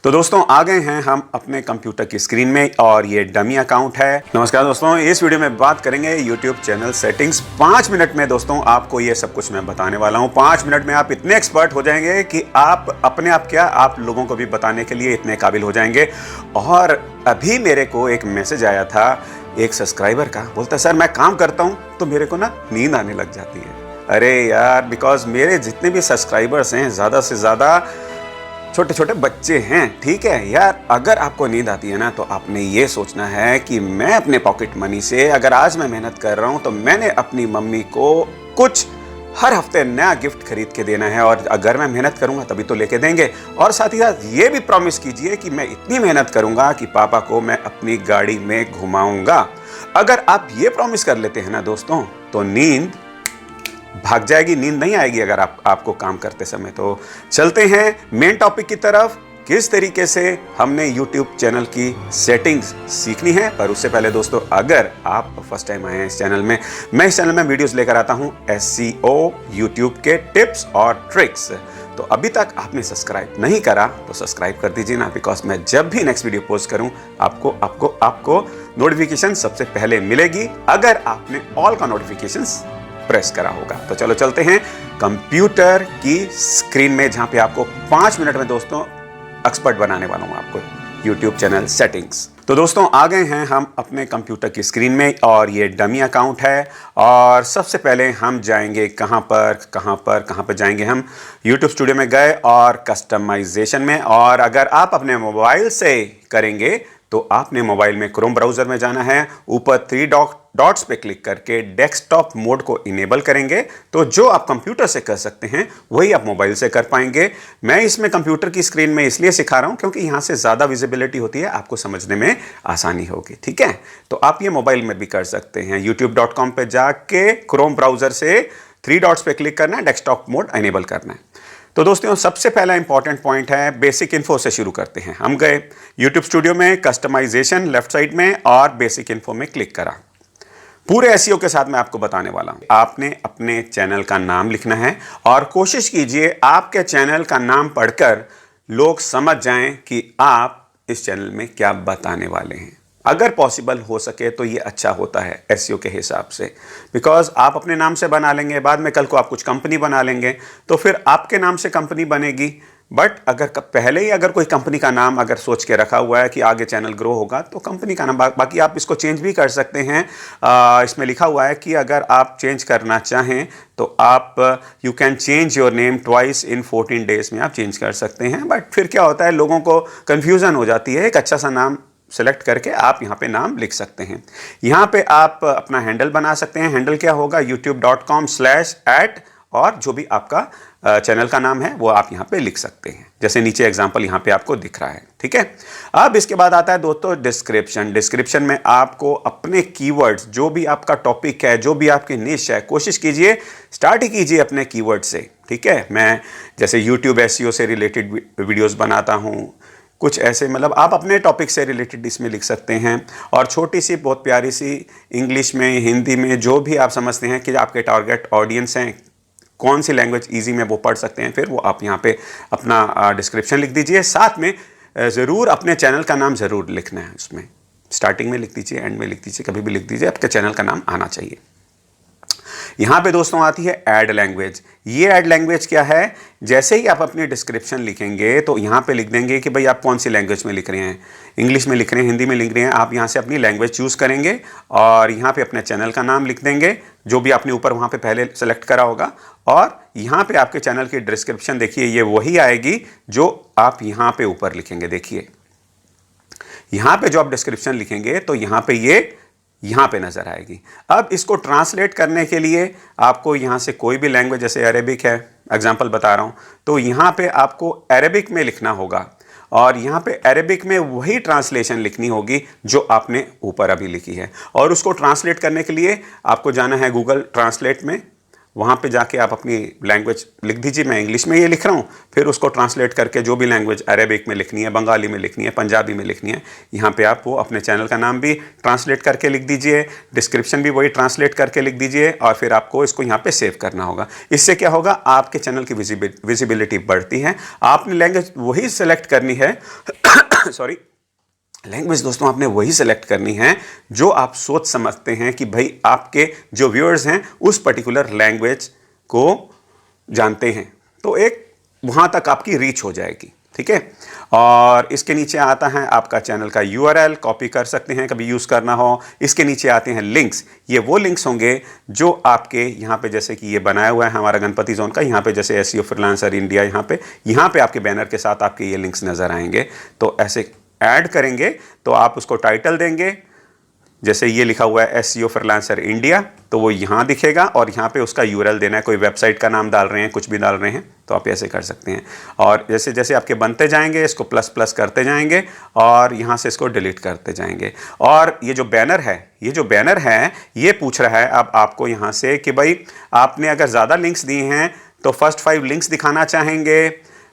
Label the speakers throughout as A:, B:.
A: तो दोस्तों आ गए हैं हम अपने कंप्यूटर की स्क्रीन में और ये डमी अकाउंट है। नमस्कार दोस्तों, इस वीडियो में बात करेंगे YouTube चैनल सेटिंग्स। 5 मिनट में दोस्तों आपको ये सब कुछ मैं बताने वाला हूँ। 5 मिनट में आप इतने एक्सपर्ट हो जाएंगे कि आप अपने आप क्या आप लोगों को भी बताने के लिए इतने काबिल हो जाएंगे। और अभी मेरे को एक मैसेज आया था एक सब्सक्राइबर का, बोलता है सर मैं काम करता हूँ तो मेरे को ना नींद आने लग जाती है। अरे यार, बिकॉज मेरे जितने भी सब्सक्राइबर्स हैं ज़्यादा से ज़्यादा छोटे छोटे बच्चे हैं, ठीक है यार। अगर आपको नींद आती है ना तो आपने ये सोचना है कि मैं अपने पॉकेट मनी से अगर आज मैं मेहनत कर रहा हूं तो मैंने अपनी मम्मी को कुछ हर हफ्ते नया गिफ्ट खरीद के देना है, और अगर मैं मेहनत करूंगा तभी तो लेके देंगे। और साथ ही साथ ये भी प्रॉमिस कीजिए कि मैं इतनी मेहनत करूंगा कि पापा को मैं अपनी गाड़ी में घुमाऊंगा। अगर आप ये प्रॉमिस कर लेते हैं ना दोस्तों तो नींद भाग जाएगी, नींद नहीं आएगी अगर आपको काम करते समय। तो चलते हैं मेन टॉपिक की तरफ, किस तरीके से हमने YouTube चैनल की सेटिंग्स सीखनी है। पर उससे पहले दोस्तों, अगर आप फर्स्ट टाइम आए हैं इस चैनल में, मैं इस चैनल में वीडियोस लेकर आता हूं SEO YouTube के टिप्स और ट्रिक्स। तो अभी तक आपने सब्सक्राइब नहीं करा तो सब्सक्राइब कर दीजिए ना, बिकॉज मैं जब भी नेक्स्ट वीडियो पोस्ट करूं आपको नोटिफिकेशन सबसे पहले मिलेगी अगर आपने ऑल का नोटिफिकेशंस प्रेस करा होगा। तो चलो चलते हैं कंप्यूटर की स्क्रीन में, जहां पे आपको 5 मिनट में दोस्तों एक्सपर्ट बनाने वाला हूं आपको YouTube चैनल सेटिंग्स। तो दोस्तों आ गए हैं हम अपने कंप्यूटर की स्क्रीन में और ये डमी अकाउंट है। और सबसे पहले हम जाएंगे कहां पर जाएंगे हम YouTube स्टूडियो में गए और कस्टमाइजेशन में। और अगर आप अपने मोबाइल से करेंगे तो आपने मोबाइल में क्रोम ब्राउजर में जाना है, ऊपर 3 डॉट्स पे क्लिक करके डेस्कटॉप मोड को इनेबल करेंगे। तो जो आप कंप्यूटर से कर सकते हैं वही आप मोबाइल से कर पाएंगे। मैं इसमें कंप्यूटर की स्क्रीन में इसलिए सिखा रहा हूं क्योंकि यहां से ज्यादा विजिबिलिटी होती है, आपको समझने में आसानी होगी, ठीक है। तो आप ये मोबाइल में भी कर सकते हैं। youtube.com पे जाके क्रोम ब्राउजर से 3 डॉट्स पे क्लिक करना है, डेस्कटॉप मोड इनेबल करना है। तो दोस्तों सबसे पहला इंपॉर्टेंट पॉइंट है, बेसिक इन्फो से शुरू करते हैं। हम गए YouTube स्टूडियो में, कस्टमाइजेशन लेफ्ट साइड में और बेसिक इन्फो में क्लिक करा। पूरे SEO के साथ मैं आपको बताने वाला हूं। आपने अपने चैनल का नाम लिखना है और कोशिश कीजिए आपके चैनल का नाम पढ़कर लोग समझ जाएं कि आप इस चैनल में क्या बताने वाले हैं। अगर पॉसिबल हो सके तो ये अच्छा होता है SEO के हिसाब से, बिकॉज आप अपने नाम से बना लेंगे, बाद में कल को आप कुछ कंपनी बना लेंगे तो फिर आपके नाम से कंपनी बनेगी। बट अगर पहले ही अगर कोई कंपनी का नाम अगर सोच के रखा हुआ है कि आगे चैनल ग्रो होगा तो कंपनी का नाम, बाकी आप इसको चेंज भी कर सकते हैं। इसमें लिखा हुआ है कि अगर आप चेंज करना चाहें तो आप you can change your name twice in 14 days में आप चेंज कर सकते हैं। बट फिर क्या होता है, लोगों को कन्फ्यूज़न हो जाती है। एक अच्छा सा नाम सेलेक्ट करके आप यहाँ पे नाम लिख सकते हैं। यहाँ पे आप अपना हैंडल बना सकते हैं। हैंडल क्या होगा, youtube.com/@ और जो भी आपका चैनल का नाम है वो आप यहाँ पे लिख सकते हैं, जैसे नीचे एग्जांपल यहाँ पे आपको दिख रहा है, ठीक है। अब इसके बाद आता है दोस्तों डिस्क्रिप्शन। डिस्क्रिप्शन में आपको अपने कीवर्ड्स, जो भी आपका टॉपिक है, जो भी आपकी निश है, कोशिश कीजिए स्टार्ट ही कीजिए अपने कीवर्ड से, ठीक है। मैं जैसे YouTube SEO से रिलेटेड वीडियोस बनाता हूँ, कुछ ऐसे मतलब आप अपने टॉपिक से रिलेटेड इसमें लिख सकते हैं। और छोटी सी बहुत प्यारी सी इंग्लिश में, हिंदी में, जो भी आप समझते हैं कि आपके टारगेट ऑडियंस हैं, कौन सी लैंग्वेज इजी में वो पढ़ सकते हैं, फिर वो आप यहाँ पे अपना डिस्क्रिप्शन लिख दीजिए। साथ में ज़रूर अपने चैनल का नाम ज़रूर लिखना है, उसमें स्टार्टिंग में लिख दीजिए, एंड में लिख दीजिए, कभी भी लिख दीजिए, आपके चैनल का नाम आना चाहिए। यहाँ पे दोस्तों आती है ऐड लैंग्वेज। ये ऐड लैंग्वेज क्या है, जैसे ही आप अपनी डिस्क्रिप्शन लिखेंगे तो यहाँ पे लिख देंगे कि भाई आप कौन सी लैंग्वेज में लिख रहे हैं, इंग्लिश में लिख रहे हैं, हिंदी में लिख रहे हैं। आप यहाँ से अपनी लैंग्वेज चूज़ करेंगे और यहाँ पे अपने चैनल का नाम लिख देंगे, जो भी आपने ऊपर वहाँ पे पहले सेलेक्ट करा होगा। और यहाँ पे आपके चैनल की डिस्क्रिप्शन देखिए, ये वही आएगी जो आप यहाँ पे ऊपर लिखेंगे। देखिए यहाँ पे जो आप डिस्क्रिप्शन लिखेंगे तो यहाँ पे ये यहाँ पे नज़र आएगी। अब इसको ट्रांसलेट करने के लिए आपको यहाँ से कोई भी लैंग्वेज, जैसे अरेबिक है, एग्जांपल बता रहा हूँ, तो यहाँ पे आपको अरेबिक में लिखना होगा और यहाँ पे अरेबिक में वही ट्रांसलेशन लिखनी होगी जो आपने ऊपर अभी लिखी है। और उसको ट्रांसलेट करने के लिए आपको जाना है गूगल ट्रांसलेट में वहाँ पे जाके आप अपनी लैंग्वेज लिख दीजिए। मैं इंग्लिश में ये लिख रहा हूँ, फिर उसको ट्रांसलेट करके जो भी लैंग्वेज अरेबिक में लिखनी है, बंगाली में लिखनी है, पंजाबी में लिखनी है, यहाँ पे आप वो अपने चैनल का नाम भी ट्रांसलेट करके लिख दीजिए, डिस्क्रिप्शन भी वही ट्रांसलेट करके लिख दीजिए और फिर आपको इसको यहाँ पे सेव करना होगा। इससे क्या होगा, आपके चैनल की विजिबिलिटी बढ़ती है। आपने लैंग्वेज वही सेलेक्ट करनी है सॉरी, लैंग्वेज दोस्तों आपने वही सेलेक्ट करनी है जो आप सोच समझते हैं कि भाई आपके जो व्यूअर्स हैं उस पर्टिकुलर लैंग्वेज को जानते हैं, तो एक वहाँ तक आपकी रीच हो जाएगी, ठीक है। और इसके नीचे आता है आपका चैनल का URL, कॉपी कर सकते हैं कभी यूज़ करना हो। इसके नीचे आते हैं लिंक्स, ये वो लिंक्स होंगे जो आपके यहाँ पे, जैसे कि ये बनाया हुआ है हमारा गणपति जोन का, यहाँ पे जैसे SEO फ्रीलांसर इंडिया, यहाँ पे आपके बैनर के साथ आपके ये लिंक्स नज़र आएंगे। तो ऐसे ऐड करेंगे तो आप उसको टाइटल देंगे, जैसे ये लिखा हुआ है SEO फ्रीलांसर इंडिया, तो वो यहाँ दिखेगा और यहाँ पे उसका URL देना है। कोई वेबसाइट का नाम डाल रहे हैं, कुछ भी डाल रहे हैं, तो आप ऐसे कर सकते हैं। और जैसे जैसे आपके बनते जाएंगे इसको प्लस प्लस करते जाएंगे और यहाँ से इसको डिलीट करते जाएंगे। और ये जो बैनर है, ये पूछ रहा है अब आपको यहाँ से कि भाई आपने अगर ज़्यादा लिंक्स दिए हैं तो फर्स्ट 5 लिंक्स दिखाना चाहेंगे,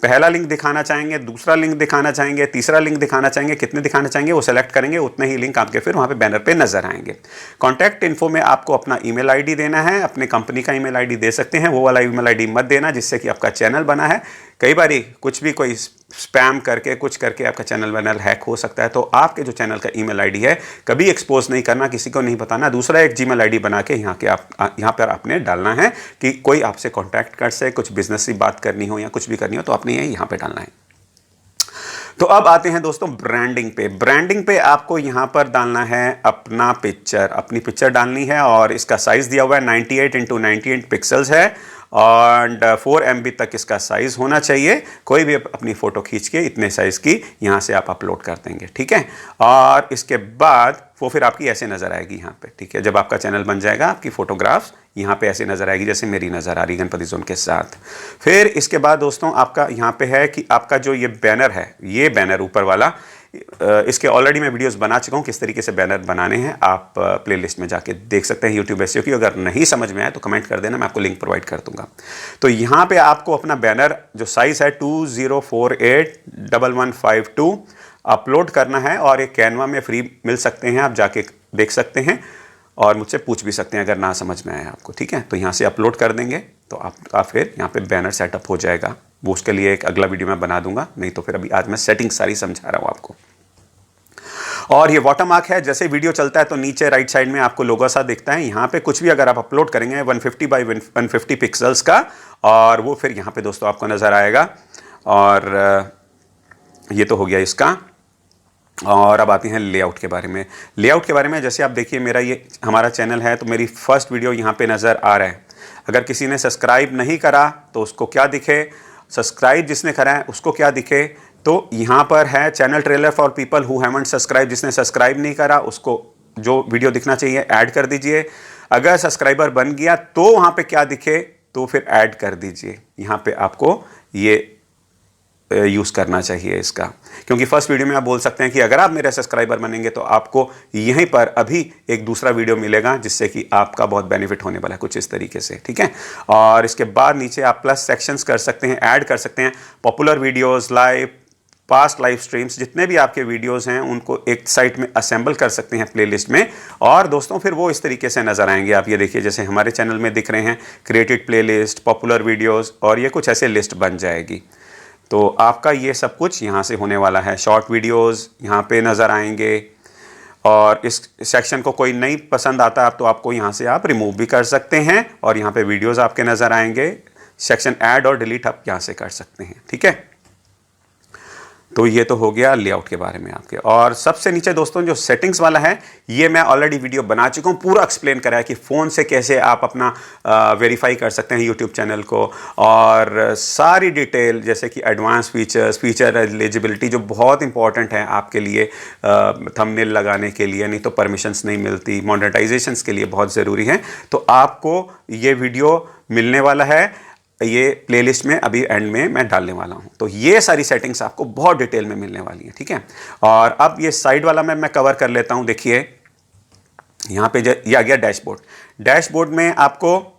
A: पहला लिंक दिखाना चाहेंगे, दूसरा लिंक दिखाना चाहेंगे, तीसरा लिंक दिखाना चाहेंगे, कितने दिखाना चाहेंगे वो सेलेक्ट करेंगे, उतने ही लिंक आपके फिर वहाँ पे बैनर पे नजर आएंगे। कॉन्टैक्ट इन्फो में आपको अपना ईमेल आईडी देना है, अपने कंपनी का ईमेल आईडी दे सकते हैं, वो वाला ईमेल आईडी मत देना जिससे कि आपका चैनल बना है, कई बारी कुछ भी कोई स्पैम करके कुछ करके आपका चैनल वैनल हैक हो सकता है। तो आपके जो चैनल का ईमेल आईडी है कभी एक्सपोज नहीं करना, किसी को नहीं बताना। दूसरा एक जीमेल आईडी बना के यहाँ पर आपने डालना है कि कोई आपसे कॉन्टैक्ट कर सके, कुछ बिजनेस की बात करनी हो या कुछ भी करनी हो तो आपने ये यहाँ पे डालना है। तो अब आते हैं दोस्तों ब्रांडिंग पे। ब्रांडिंग पे आपको यहाँ पर डालना है अपनी पिक्चर डालनी है और इसका साइज दिया हुआ है 98x98 पिक्सल्स है और 4 MB तक इसका साइज होना चाहिए। कोई भी अपनी फ़ोटो खींच के इतने साइज़ की यहाँ से आप अपलोड कर देंगे, ठीक है। और इसके बाद वो फिर आपकी ऐसे नज़र आएगी यहाँ पे, ठीक है। जब आपका चैनल बन जाएगा आपकी फ़ोटोग्राफ्स यहाँ पे ऐसे नज़र आएगी जैसे मेरी नज़र आ रही गणपति जोन के साथ। फिर इसके बाद दोस्तों आपका यहाँ पे है कि आपका जो ये बैनर है, ये बैनर ऊपर वाला, इसके ऑलरेडी मैं वीडियोस बना चुका हूँ किस तरीके से बैनर बनाने हैं, आप प्लेलिस्ट में जाके देख सकते हैं YouTube SEO की। अगर नहीं समझ में आए तो कमेंट कर देना, मैं आपको लिंक प्रोवाइड कर दूंगा। तो यहाँ पे आपको अपना बैनर जो साइज़ है 20481152 अपलोड करना है और एक कैनवा में फ्री मिल सकते हैं, आप जाके देख सकते हैं और मुझसे पूछ भी सकते हैं अगर ना समझ में आए आपको, ठीक है। तो यहाँ से अपलोड कर देंगे तो आपका फिर यहाँ पे बैनर सेटअप हो जाएगा। वो उसके लिए एक अगला वीडियो मैं बना दूंगा, नहीं तो फिर अभी आज मैं सेटिंग सारी समझा रहा हूँ आपको। और ये वाटरमार्क है, जैसे वीडियो चलता है तो नीचे राइट साइड में आपको लोगो सा दिखता है। यहाँ पे कुछ भी अगर आप अपलोड करेंगे 150 बाई 150 पिक्सल्स का, और वो फिर यहाँ पे दोस्तों आपको नज़र आएगा। और ये तो हो गया इसका। और अब आते हैं लेआउट के बारे में। लेआउट के बारे में जैसे आप देखिए, मेरा ये हमारा चैनल है तो मेरी फर्स्ट वीडियो यहाँ पे नज़र आ रहा है। अगर किसी ने सब्सक्राइब नहीं करा तो उसको क्या दिखे, सब्सक्राइब जिसने करा है उसको क्या दिखे, तो यहाँ पर है channel trailer for people who haven't subscribe. जिसने सब्सक्राइब नहीं करा उसको जो वीडियो दिखना चाहिए ऐड कर दीजिए। अगर सब्सक्राइबर बन गया तो वहाँ पे क्या दिखे, तो फिर ऐड कर दीजिए। यहाँ पे आपको ये यूज़ करना चाहिए इसका, क्योंकि फर्स्ट वीडियो में आप बोल सकते हैं कि अगर आप मेरे सब्सक्राइबर बनेंगे तो आपको यहीं पर अभी एक दूसरा वीडियो मिलेगा जिससे कि आपका बहुत बेनिफिट होने वाला है, कुछ इस तरीके से, ठीक है। और इसके बाद नीचे आप प्लस सेक्शंस कर सकते हैं, ऐड कर सकते हैं, popular videos, live, past live streams, जितने भी आपके वीडियोस हैं उनको एक साइट में असेंबल कर सकते हैं प्लेलिस्ट में। और दोस्तों फिर वो इस तरीके से नज़र आएंगे। आप ये देखिए जैसे हमारे चैनल में दिख रहे हैं क्रिएटेड प्लेलिस्ट, पॉपुलर वीडियोज़, और ये कुछ ऐसे लिस्ट बन जाएगी। तो आपका ये सब कुछ यहाँ से होने वाला है। शॉर्ट वीडियोस यहाँ पे नज़र आएंगे और इस सेक्शन को कोई नहीं पसंद आता आप तो आपको यहाँ से आप रिमूव भी कर सकते हैं और यहाँ पे वीडियोस आपके नज़र आएंगे। सेक्शन ऐड और डिलीट आप यहाँ से कर सकते हैं, ठीक है। तो ये तो हो गया लेआउट के बारे में आपके। और सबसे नीचे दोस्तों जो सेटिंग्स वाला है, ये मैं ऑलरेडी वीडियो बना चुका हूँ, पूरा एक्सप्लेन करा है कि फ़ोन से कैसे आप अपना वेरीफाई कर सकते हैं यूट्यूब चैनल को, और सारी डिटेल जैसे कि एडवांस फीचर्स, फीचर एलिजिबिलिटी जो बहुत इंपॉर्टेंट है आपके लिए थंबनेल लगाने के लिए, नहीं तो परमिशंस नहीं मिलती, मोनेटाइजेशंस के लिए बहुत ज़रूरी है। तो आपको ये वीडियो मिलने वाला है, ये प्लेलिस्ट में अभी एंड में मैं डालने वाला हूं। तो ये सारी सेटिंग्स आपको बहुत डिटेल में मिलने वाली है, ठीक है। और अब ये साइड वाला मैं कवर कर लेता हूं। देखिए यहाँ पे ये आ गया डैशबोर्ड। डैशबोर्ड में आपको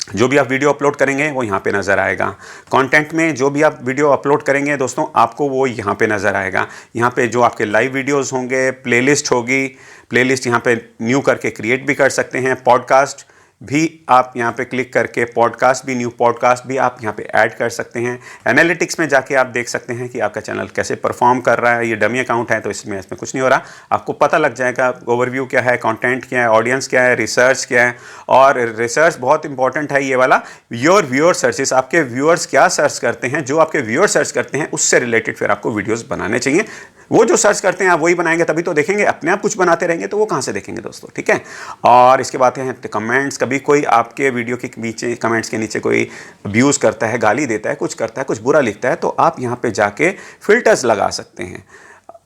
A: जो भी आप वीडियो अपलोड करेंगे वो यहाँ पे नज़र आएगा। कंटेंट में जो भी आप वीडियो अपलोड करेंगे दोस्तों, आपको वो यहाँ पे नज़र आएगा। यहाँ पे जो आपके लाइव वीडियोस होंगे, प्लेलिस्ट होगी, प्लेलिस्ट यहाँ पे न्यू करके क्रिएट भी कर सकते हैं। पॉडकास्ट भी आप यहाँ पे क्लिक करके पॉडकास्ट भी, न्यू पॉडकास्ट भी आप यहाँ पे ऐड कर सकते हैं। एनालिटिक्स में जाके आप देख सकते हैं कि आपका चैनल कैसे परफॉर्म कर रहा है। ये डमी अकाउंट है तो इसमें कुछ नहीं हो रहा, आपको पता लग जाएगा ओवरव्यू क्या है, कंटेंट क्या है, ऑडियंस क्या है, रिसर्च क्या है। और रिसर्च बहुत इंपॉर्टेंट है ये वाला, योर व्यूअर सर्चेस, आपके व्यूअर्स क्या सर्च करते हैं, जो आपके व्यूअर सर्च करते हैं उससे रिलेटेड फिर आपको वीडियोज़ बनाने चाहिए। वो जो सर्च करते हैं आप वही बनाएंगे तभी तो देखेंगे, अपने आप कुछ बनाते रहेंगे तो वो कहाँ से देखेंगे दोस्तों, ठीक है। और इसके बाद हैं कमेंट्स। कभी कोई आपके वीडियो के नीचे, कमेंट्स के नीचे कोई अब्यूज़ करता है, गाली देता है, कुछ करता है, कुछ बुरा लिखता है, तो आप यहाँ पे जाके फिल्टर्स लगा सकते हैं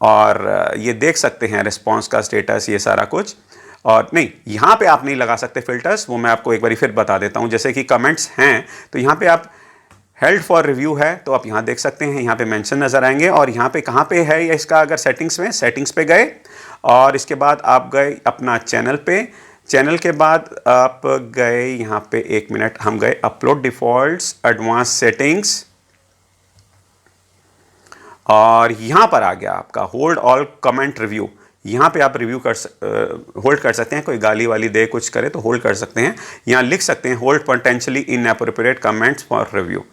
A: और ये देख सकते हैं रिस्पॉन्स का स्टेटस, ये सारा कुछ। और नहीं, यहाँ पे आप नहीं लगा सकते फिल्टर्स, वो मैं आपको एक बार फिर बता देता हूँ। जैसे कि कमेंट्स हैं तो यहाँ पे आप हेल्ड फॉर रिव्यू है तो आप यहाँ देख सकते हैं, यहाँ पे मेंशन नज़र आएंगे। और यहाँ पे कहाँ पे है या इसका, अगर सेटिंग्स में, सेटिंग्स पे गए और इसके बाद आप गए अपना चैनल पे, चैनल के बाद आप गए यहाँ पे, एक मिनट, हम गए अपलोड डिफ़ॉल्ट्स, एडवांस सेटिंग्स, और यहाँ पर आ गया आपका होल्ड ऑल कमेंट रिव्यू। यहाँ पे आप रिव्यू होल्ड कर सकते हैं, कोई गाली वाली दे, कुछ करे तो होल्ड कर सकते हैं। यहाँ लिख सकते हैं hold potentially inappropriate comments for review.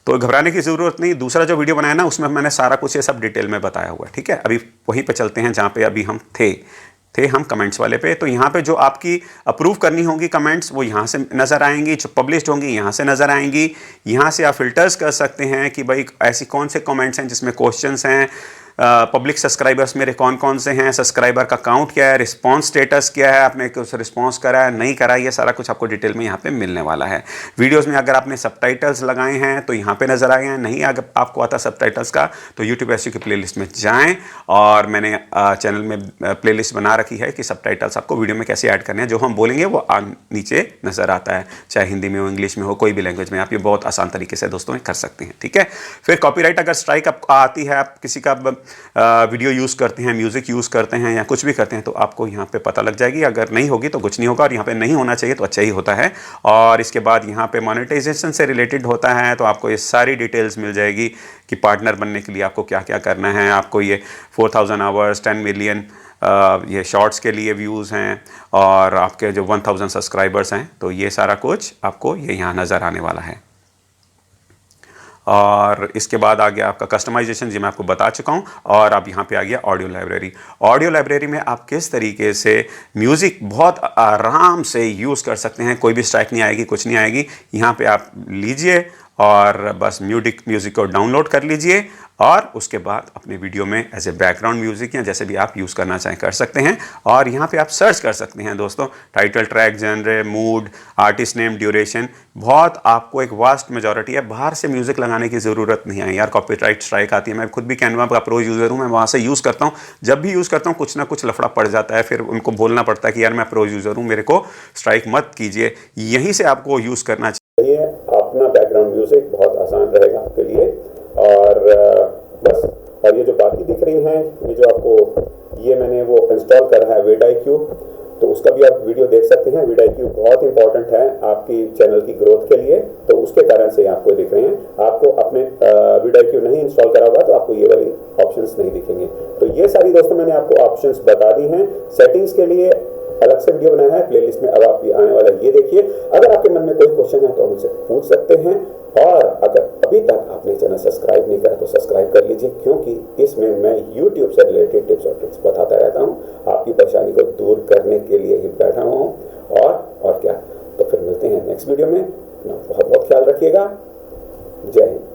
A: तो घबराने की ज़रूरत नहीं। दूसरा जो वीडियो बनाया ना उसमें मैंने सारा कुछ ये सब डिटेल में बताया हुआ है, ठीक है। अभी वहीं पे चलते हैं जहाँ पे अभी हम थे हम कमेंट्स वाले पे। तो यहाँ पे जो आपकी अप्रूव करनी होगी कमेंट्स वो यहाँ से नज़र आएंगी, जो पब्लिश्ड होंगी यहाँ से नज़र आएंगी। यहाँ से आप फिल्टर्स कर सकते हैं कि भाई ऐसी कौन से कमेंट्स हैं जिसमें क्वेश्चंस हैं, पब्लिक सब्सक्राइबर्स मेरे कौन कौन से हैं, सब्सक्राइबर का काउंट क्या है, रिस्पांस स्टेटस क्या है, आपने कुछ रिस्पांस करा है नहीं करा, ये सारा कुछ आपको डिटेल में यहाँ पे मिलने वाला है। वीडियोस में अगर आपने सबटाइटल्स लगाए हैं तो यहाँ पे नज़र आए हैं, नहीं अगर आपको आता सबटाइटल्स का तो यूट्यूब एसईओ की प्लेलिस्ट में जाएँ और मैंने चैनल में प्लेलिस्ट बना रखी है कि सबटाइटल्स आपको वीडियो में कैसे ऐड करने हैं। जो हम बोलेंगे वो नीचे नज़र आता है, चाहे हिंदी में हो, इंग्लिश में हो, कोई भी लैंग्वेज में, आप ये बहुत आसान तरीके से दोस्तों कर सकते हैं, ठीक है। फिर कॉपीराइट अगर स्ट्राइक आपको आती है, आप किसी का वीडियो यूज़ करते हैं, म्यूज़िक यूज़ करते हैं या कुछ भी करते हैं तो आपको यहाँ पे पता लग जाएगी। अगर नहीं होगी तो कुछ नहीं होगा, और यहाँ पे नहीं होना चाहिए तो अच्छा ही होता है। और इसके बाद यहाँ पे मोनेटाइजेशन से रिलेटेड होता है तो आपको ये सारी डिटेल्स मिल जाएगी कि पार्टनर बनने के लिए आपको क्या क्या करना है। आपको ये 4000 आवर्स, 10 मिलियन ये शॉर्ट्स के लिए व्यूज़ हैं, और आपके जो 1000 सब्सक्राइबर्स हैं, तो ये सारा कुछ आपको ये यहाँ नज़र आने वाला है। और इसके बाद आ गया आपका कस्टमाइजेशन, जी मैं आपको बता चुका हूँ। और अब यहाँ पे आ गया ऑडियो लाइब्रेरी। ऑडियो लाइब्रेरी में आप किस तरीके से म्यूज़िक बहुत आराम से यूज़ कर सकते हैं, कोई भी स्ट्राइक नहीं आएगी, कुछ नहीं आएगी। यहाँ पे आप लीजिए और बस म्यूज़िक को डाउनलोड कर लीजिए और उसके बाद अपने वीडियो में एज ए बैकग्राउंड म्यूज़िक या जैसे भी आप यूज़ करना चाहें कर सकते हैं। और यहाँ पे आप सर्च कर सकते हैं दोस्तों, title, track, genre, mood, artist name, duration, बहुत आपको एक वास्ट मेजॉरिटी है। बाहर से म्यूज़िक लगाने की ज़रूरत नहीं है यार, कॉपीराइट स्ट्राइक आती है। मैं खुद भी कैनवा का प्रो यूज़र हूँ, मैं वहाँ से यूज़ करता हूँ। जब भी यूज़ करता हूँ कुछ ना कुछ लफड़ा पड़ जाता है, फिर उनको बोलना पड़ता है कि यार मैं प्रो यूज़र हूँ, मेरे को स्ट्राइक मत कीजिए। यहीं से आपको यूज़ करना चाहिए अपना बैकग्राउंड म्यूज़िक, बहुत आसान रहेगा आपके लिए। और बस, और ये जो बाकी दिख रही हैं, ये जो आपको, ये मैंने वो इंस्टॉल करा है vidIQ, तो उसका भी आप वीडियो देख सकते हैं। vidIQ बहुत इंपॉर्टेंट है आपकी चैनल की ग्रोथ के लिए, तो उसके कारण से आपको दिख रहे हैं। आपको अपने vidIQ नहीं इंस्टॉल करा होगा तो आपको ये वाली ऑप्शंस नहीं दिखेंगे। तो ये सारी दोस्तों मैंने आपको ऑप्शंस बता दी हैं। सेटिंग्स के लिए अलग से वीडियो बनाया है, प्लेलिस्ट में अब आप आने वाला है, ये देखिए। अगर आपके मन में कोई क्वेश्चन है तो मुझसे पूछ सकते हैं। और अगर अभी तक आपने चैनल सब्सक्राइब नहीं करा तो सब्सक्राइब कर लीजिए, क्योंकि इसमें मैं YouTube से रिलेटेड टिप्स और ट्रिक्स बताता रहता हूँ। आपकी परेशानी को दूर करने के लिए ही बैठा हुआ हूँ। और क्या, तो फिर मिलते हैं नेक्स्ट वीडियो में। बहुत बहुत ख्याल रखिएगा। जय हिंद।